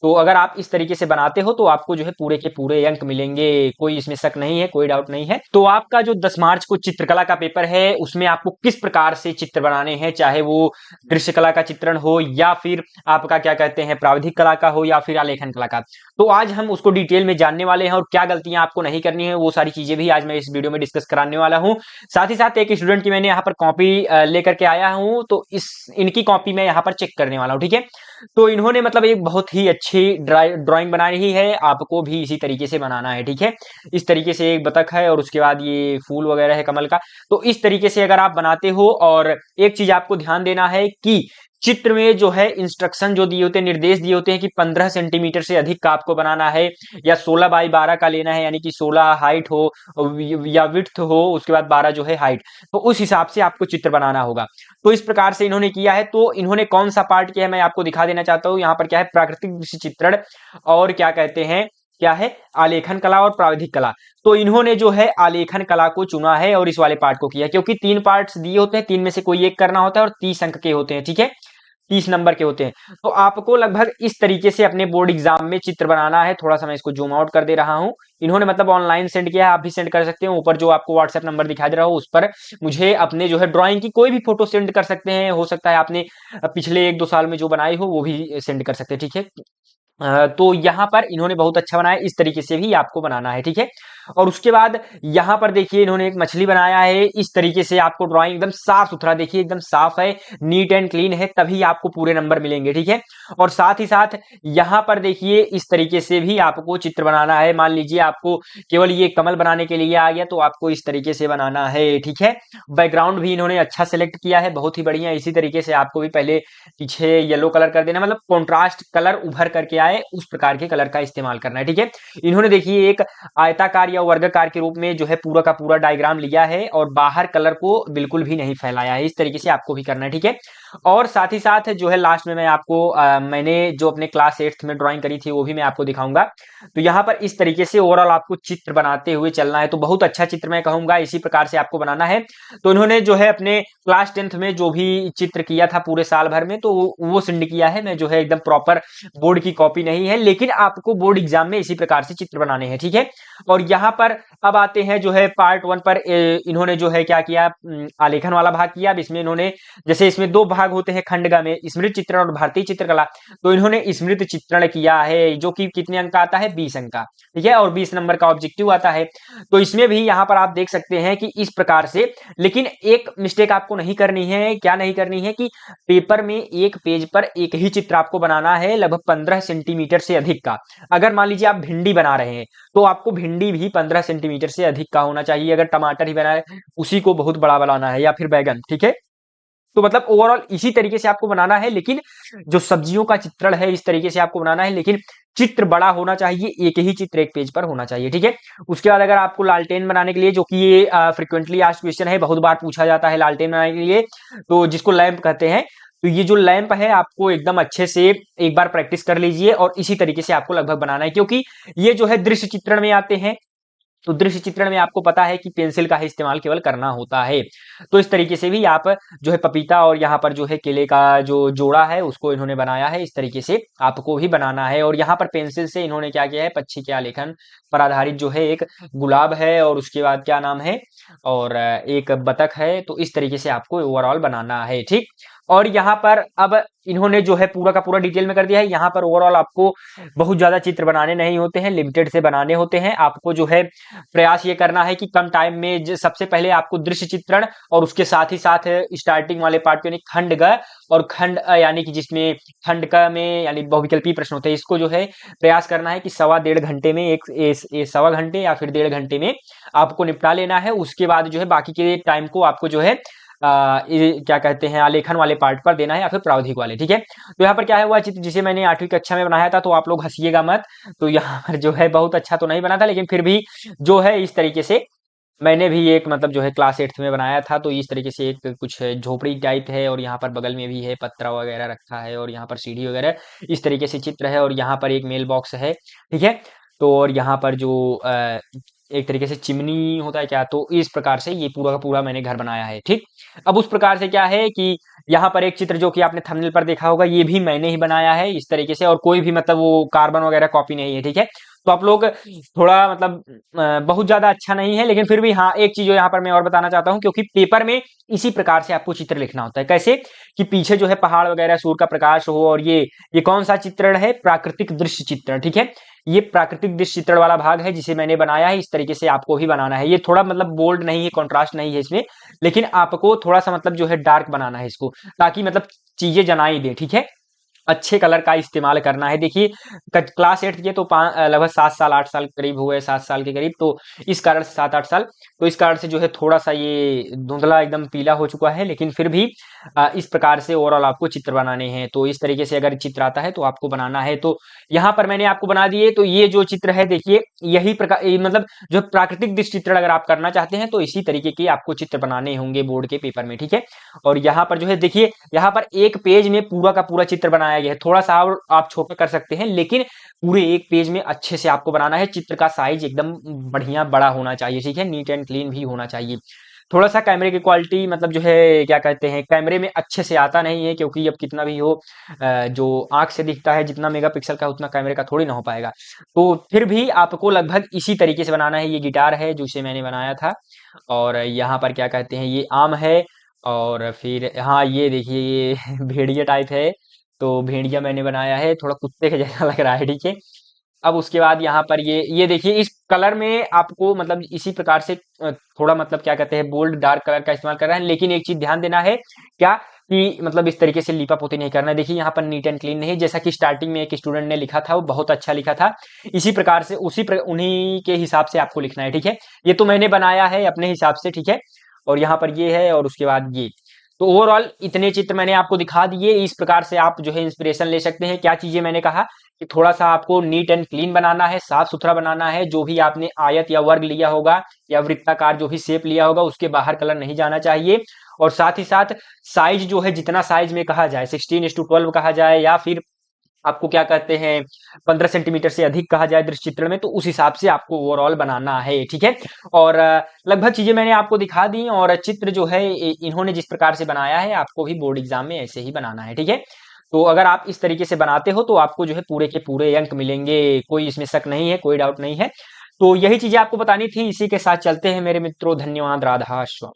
तो अगर आप इस तरीके से बनाते हो तो आपको जो है पूरे के पूरे अंक मिलेंगे, कोई इसमें शक नहीं है, कोई डाउट नहीं है। तो आपका जो 10 मार्च को चित्रकला का पेपर है उसमें आपको किस प्रकार से चित्र बनाने हैं, चाहे वो दृश्य कला का चित्रण हो या फिर आपका क्या कहते हैं प्राविधिक कला का हो या फिर आलेखन कला का, तो आज हम उसको डिटेल में जानने वाले हैं और क्या गलतियां आपको नहीं करनी है वो सारी चीजें भी आज मैं इस वीडियो में डिस्कस कराने वाला हूं। साथ ही साथ एक स्टूडेंट की मैंने यहाँ पर कॉपी लेकर के आया हूं, तो इस इनकी कॉपी मैं यहाँ पर चेक करने वाला हूं, ठीक है। तो इन्होंने मतलब एक बहुत ही अच्छी ड्राइंग बना रही है, आपको भी इसी तरीके से बनाना है, ठीक है। इस तरीके से एक बतख है और उसके बाद ये फूल वगैरह है कमल का। तो इस तरीके से अगर आप बनाते हो, और एक चीज आपको ध्यान देना है कि चित्र में जो है इंस्ट्रक्शन जो दिए होते हैं, निर्देश दिए होते हैं कि 15 सेंटीमीटर से अधिक का आपको बनाना है या 16 बाई 12 का लेना है, यानी कि 16 हाइट हो या विड्थ हो, उसके बाद 12 जो है हाइट, तो उस हिसाब से आपको चित्र बनाना होगा। तो इस प्रकार से इन्होंने किया है। तो इन्होंने कौन सा पार्ट किया है मैं आपको दिखा देना चाहता हूं। यहाँ पर क्या है, प्राकृतिक दृश्य चित्रण और क्या कहते हैं, क्या है, आलेखन कला और प्राविधिक कला। तो इन्होंने जो है आलेखन कला को चुना है और इस वाले पार्ट को किया, क्योंकि 3 पार्ट्स दिए होते हैं, 3 में से कोई एक करना होता है और 30 अंक के होते हैं, ठीक है, 30 नंबर के होते हैं। तो आपको लगभग इस तरीके से अपने बोर्ड एग्जाम में चित्र बनाना है। थोड़ा सा मैं इसको जूम आउट कर दे रहा हूं। इन्होंने मतलब ऑनलाइन सेंड किया है, आप भी सेंड कर सकते हो। ऊपर जो आपको व्हाट्सएप नंबर दिखाई दे रहा हो उस पर मुझे अपने जो है ड्राइंग की कोई भी फोटो सेंड कर सकते हैं। हो सकता है आपने पिछले 1-2 साल में जो बनाई हो वो भी सेंड कर सकते हैं, ठीक है। तो यहाँ पर इन्होंने बहुत अच्छा बनाया, इस तरीके से भी आपको बनाना है, ठीक है। और उसके बाद यहाँ पर देखिए इन्होंने एक मछली बनाया है। इस तरीके से आपको ड्राइंग एकदम साफ सुथरा, देखिए एकदम साफ है, नीट एंड क्लीन है, तभी आपको पूरे नंबर मिलेंगे, ठीक है। और साथ ही साथ यहाँ पर देखिए इस तरीके से भी आपको चित्र बनाना है। मान लीजिए आपको केवल ये कमल बनाने के लिए आ गया तो आपको इस तरीके से बनाना है, ठीक है। बैकग्राउंड भी इन्होंने अच्छा सेलेक्ट किया है, बहुत ही बढ़िया। इसी तरीके से आपको भी पहले पीछे येलो कलर कर देना, मतलब कॉन्ट्रास्ट कलर उभर करके आए उस प्रकार के कलर का इस्तेमाल करना है, ठीक है। इन्होंने देखिए एक आयताकार या वर्गाकार के रूप में जो है पूरा का पूरा डायग्राम लिया है और बाहर कलर को बिल्कुल भी नहीं फैलाया है। इस तरीके से आपको भी करना है, ठीक है। और साथ ही साथ जो है लास्ट में मैं आपको मैंने जो अपने क्लास 8th में ड्राइंग करी थी वो भी मैं आपको दिखाऊंगा। तो यहाँ पर इस तरीके से ओवरऑल आपको चित्र बनाते हुए चलना है। तो बहुत अच्छा चित्र मैं कहूंगा, इसी प्रकार से आपको बनाना है। तो इन्होंने जो है अपने क्लास 10th में जो भी चित्र किया था पूरे साल भर में, तो वो सेंड किया है। मैं जो है एकदम प्रॉपर बोर्ड की कॉपी नहीं है, लेकिन आपको बोर्ड एग्जाम में इसी प्रकार से चित्र बनाने हैं, ठीक है। और यहाँ पर अब आते हैं जो है पार्ट 1 पर। इन्होंने जो है क्या किया, आलेखन वाला भाग किया। अब इसमें इन्होंने, जैसे इसमें 2 भाग होते हैं खंडगा में, स्मृत चित्रण और भारतीय चित्रकला। तो इन्होंने स्मृत चित्रण किया है, जो कि कितने अंक का आता है, 20 अंक का, ठीक है। और 20 नंबर का ऑब्जेक्टिव आता है। तो इसमें भी यहाँ पर आप देख सकते हैं कि इस प्रकार से, लेकिन एक मिस्टेक आपको नहीं करनी है। क्या नहीं करनी है कि पेपर में एक पेज पर एक ही चित्र आपको बनाना है, लगभग 15 सेंटीमीटर से अधिक का। अगर मान लीजिए आप भिंडी बना रहे हैं तो आपको भिंडी भी 15 सेंटीमीटर से अधिक का होना चाहिए। अगर टमाटर ही बना है उसी को बहुत बड़ा बनाना है, या फिर बैगन, ठीक है। तो मतलब ओवरऑल इसी तरीके से आपको बनाना है, लेकिन जो सब्जियों का चित्रण है इस तरीके से आपको बनाना है, लेकिन चित्र बड़ा होना चाहिए, एक ही चित्र एक पेज पर होना चाहिए, ठीक है। उसके बाद अगर आपको लालटेन बनाने के लिए, जो कि ये फ्रिक्वेंटली आस्क्ड क्वेश्चन है, बहुत बार पूछा जाता है लालटेन बनाने के लिए, तो जिसको लैंप कहते हैं, तो ये जो लैंप है आपको एकदम अच्छे से एक बार प्रैक्टिस कर लीजिए और इसी तरीके से आपको लगभग बनाना है, क्योंकि ये जो है दृश्य चित्रण में आते हैं। तो दृश्य चित्रण में आपको पता है कि पेंसिल का ही इस्तेमाल केवल करना होता है। तो इस तरीके से भी आप जो है पपीता और यहाँ पर जो है केले का जो जोड़ा है उसको इन्होंने बनाया है, इस तरीके से आपको भी बनाना है। और यहाँ पर पेंसिल से इन्होंने क्या किया है, पक्षी के आलेखन पर आधारित जो है एक गुलाब है और उसके बाद क्या नाम है, और एक बतख है। तो इस तरीके से आपको ओवरऑल बनाना है, ठीक। और यहाँ पर अब इन्होंने जो है पूरा का पूरा डिटेल में कर दिया है। यहाँ पर ओवरऑल आपको बहुत ज्यादा चित्र बनाने नहीं होते हैं, लिमिटेड से बनाने होते हैं। आपको जो है प्रयास ये करना है कि कम टाइम में सबसे पहले आपको दृश्य चित्रण और उसके साथ ही साथ स्टार्टिंग वाले पार्ट यानी खंड ग और खंड यानी कि जिसमें खंड क में यानी बहुविकल्पी प्रश्न होते हैं, इसको जो है प्रयास करना है कि 1.25 घंटे में, एक सवा घंटे या फिर 1.5 घंटे में आपको निपटा लेना है। उसके बाद जो है बाकी के टाइम को आपको जो है क्या कहते हैं, आलेखन वाले पार्ट पर देना है या फिर प्रावधिक वाले, ठीक है। तो यहाँ पर क्या है, हुआ चित्र जिसे मैंने 8वीं कक्षा में बनाया था, तो आप लोग हंसिएगा मत। तो यहाँ पर जो है बहुत अच्छा तो नहीं बना था, लेकिन फिर भी जो है इस तरीके से मैंने भी एक मतलब जो है क्लास 8th में बनाया था। तो इस तरीके से एक कुछ झोपड़ी टाइप है और यहाँ पर बगल में भी है पत्रा वगैरह रखा है और यहाँ पर सीढ़ी वगैरह, इस तरीके से चित्र है। और यहाँ पर एक मेल बॉक्स है, ठीक है। तो और यहाँ पर जो एक तरीके से चिमनी होता है क्या, तो इस प्रकार से ये पूरा का पूरा मैंने घर बनाया है, ठीक। अब उस प्रकार से क्या है कि यहाँ पर एक चित्र जो कि आपने थंबनेल पर देखा होगा, ये भी मैंने ही बनाया है इस तरीके से, और कोई भी मतलब वो कार्बन वगैरह कॉपी नहीं है, ठीक है। तो आप लोग थोड़ा मतलब बहुत ज्यादा अच्छा नहीं है, लेकिन फिर भी हाँ, एक चीज जो यहाँ पर मैं और बताना चाहता हूँ, क्योंकि पेपर में इसी प्रकार से आपको चित्र लिखना होता है। कैसे कि पीछे जो है पहाड़ वगैरह, सूर्य का प्रकाश हो, और ये कौन सा चित्रण है, प्राकृतिक दृश्य चित्रण, ठीक है। ये प्राकृतिक दृश्य चित्रण वाला भाग है जिसे मैंने बनाया है, इस तरीके से आपको भी बनाना है। ये थोड़ा मतलब बोल्ड नहीं है, कॉन्ट्रास्ट नहीं है इसमें, लेकिन आपको थोड़ा सा मतलब जो है डार्क बनाना है इसको, ताकि मतलब चीजें जनाई दे, ठीक है। अच्छे कलर का इस्तेमाल करना है। देखिए क्लास 8 के तो लगभग 7 साल 8 साल के करीब हुए, 7 साल के करीब, तो इस कारण से 7-8 साल, तो इस कारण से जो है थोड़ा सा ये धुंधला एकदम पीला हो चुका है, लेकिन फिर भी इस प्रकार से ओवरऑल आपको चित्र बनाने हैं। तो इस तरीके से अगर चित्र आता है तो आपको बनाना है। तो यहाँ पर मैंने आपको बना दिए। तो ये जो चित्र है देखिए, यही प्रकार मतलब जो प्राकृतिक दृश्य चित्रण अगर आप करना चाहते हैं तो इसी तरीके के आपको चित्र बनाने होंगे बोर्ड के पेपर में, ठीक है। और यहाँ पर जो है देखिए, यहाँ पर एक पेज में पूरा का पूरा चित्र बनाया गया है। थोड़ा सा और आप छोटा कर सकते हैं, लेकिन पूरे एक पेज में अच्छे से आपको बनाना है। चित्र का साइज एकदम बढ़िया बड़ा होना चाहिए, ठीक है, नीट एंड क्लीन भी होना चाहिए। थोड़ा सा कैमरे की क्वालिटी मतलब जो है क्या कहते हैं, कैमरे में अच्छे से आता नहीं है, क्योंकि अब कितना भी हो जो आंख से दिखता है जितना मेगापिक्सल का, उतना कैमरे का थोड़ी ना हो पाएगा। तो फिर भी आपको लगभग इसी तरीके से बनाना है। ये गिटार है जो इसे मैंने बनाया था, और यहाँ पर क्या कहते हैं, ये आम है, और फिर हाँ ये देखिए ये भेड़िया टाइप है, तो भेड़िया मैंने बनाया है, थोड़ा कुत्ते के जैसा लग रहा है, ठीक है। अब उसके बाद यहाँ पर ये देखिए, इस कलर में आपको मतलब इसी प्रकार से थोड़ा मतलब क्या कहते हैं, बोल्ड डार्क कलर का इस्तेमाल कर रहा है। लेकिन एक चीज ध्यान देना है क्या, कि मतलब इस तरीके से लीपा पोती नहीं करना है। देखिए यहाँ पर नीट एंड क्लीन नहीं, जैसा कि स्टार्टिंग में एक स्टूडेंट ने लिखा था, वो बहुत अच्छा लिखा था। इसी प्रकार से उन्हीं के हिसाब से आपको लिखना है, ठीक है। ये तो मैंने बनाया है अपने हिसाब से, ठीक है। और यहाँ पर ये है, और उसके बाद ये, तो ओवरऑल इतने चित्र मैंने आपको दिखा दिए। इस प्रकार से आप जो है इंस्पिरेशन ले सकते हैं। क्या चीजें मैंने कहा कि थोड़ा सा आपको नीट एंड क्लीन बनाना है, साफ सुथरा बनाना है। जो भी आपने आयत या वर्ग लिया होगा या वृत्ताकार जो भी शेप लिया होगा, उसके बाहर कलर नहीं जाना चाहिए। और साथ ही साथ साइज जो है, जितना साइज में कहा जाए, 16:12 कहा जाए, या फिर आपको क्या कहते हैं 15 सेंटीमीटर से अधिक कहा जाए दृश्य चित्रण में, तो उस हिसाब से आपको ओवरऑल बनाना है, ठीक है। और लगभग चीजें मैंने आपको दिखा दी। और चित्र जो है इन्होंने जिस प्रकार से बनाया है, आपको भी बोर्ड एग्जाम में ऐसे ही बनाना है, ठीक है। तो अगर आप इस तरीके से बनाते हो तो आपको जो है पूरे के पूरे अंक मिलेंगे, कोई इसमें शक नहीं है, कोई डाउट नहीं है। तो यही चीजें आपको बतानी थी। इसी के साथ चलते हैं मेरे मित्रों, धन्यवाद, राधा स्वामी।